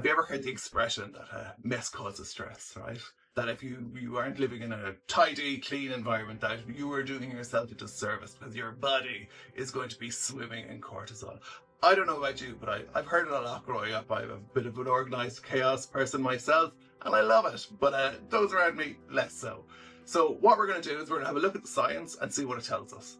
Have you ever heard the expression that a mess causes stress, right? That if you aren't living in a tidy, clean environment, that you are doing yourself a disservice because your body is going to be swimming in cortisol. I don't know about you, but I've heard it a lot growing up. I'm a bit of an organised chaos person myself, and I love it, but those around me, less so. So what we're going to do is we're going to have a look at the science and see what it tells us.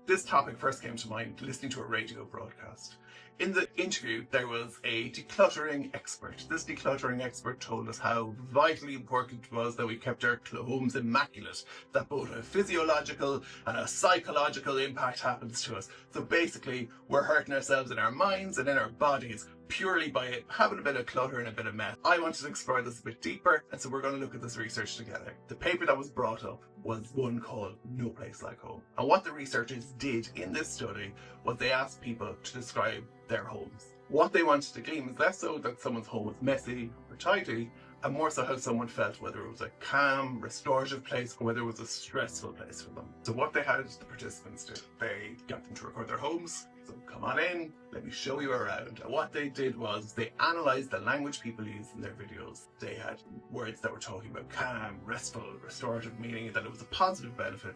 This topic first came to mind listening to a radio broadcast. In the interview, there was a decluttering expert. This decluttering expert told us how vitally important it was that we kept our homes immaculate, that both a physiological and a psychological impact happens to us. So basically, we're hurting ourselves in our minds and in our bodies purely by having a bit of clutter and a bit of mess. I wanted to explore this a bit deeper, and so we're going to look at this research together. The paper that was brought up was one called No Place Like Home. And what the researchers did in this study was they asked people to describe their homes. What they wanted to glean was less so that someone's home was messy or tidy, and more so how someone felt, whether it was a calm, restorative place or whether it was a stressful place for them. So what they had the participants do, they got them to record their homes. So come on in, let me show you around. And what they did was they analysed the language people used in their videos. They had words that were talking about calm, restful, restorative, meaning that it was a positive benefit.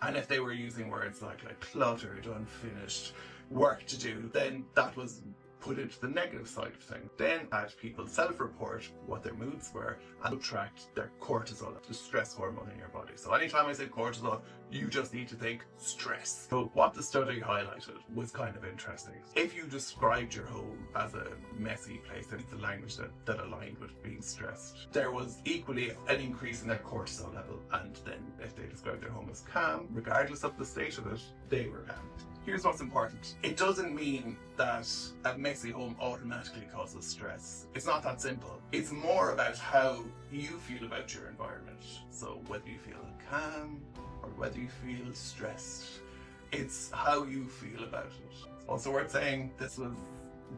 And if they were using words like cluttered, unfinished, work to do, then that was put into the negative side of things. Then had people self-report what their moods were and subtract their cortisol, the stress hormone in your body. So anytime I say cortisol, you just need to think stress. So what the study highlighted was kind of interesting. If you described your home as a messy place, and it's the language that aligned with being stressed, there was equally an increase in their cortisol level. And then if they described their home as calm, regardless of the state of it, they were calm. Here's what's important. It doesn't mean that a messy home automatically causes stress. It's not that simple. It's more about how you feel about your environment. So whether you feel calm or whether you feel stressed, it's how you feel about it. Also worth saying, this was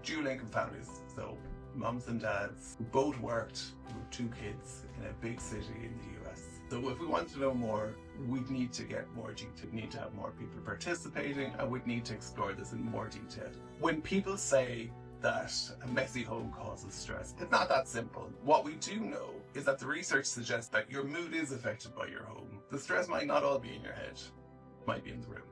dual income families. So mums and dads who both worked with 2 kids in a big city in the US. So if we want to know more, we'd need to get more detail. We'd need to have more people participating, and we'd need to explore this in more detail. When people say that a messy home causes stress, it's not that simple. What we do know is that the research suggests that your mood is affected by your home. The stress might not all be in your head, it might be in the room.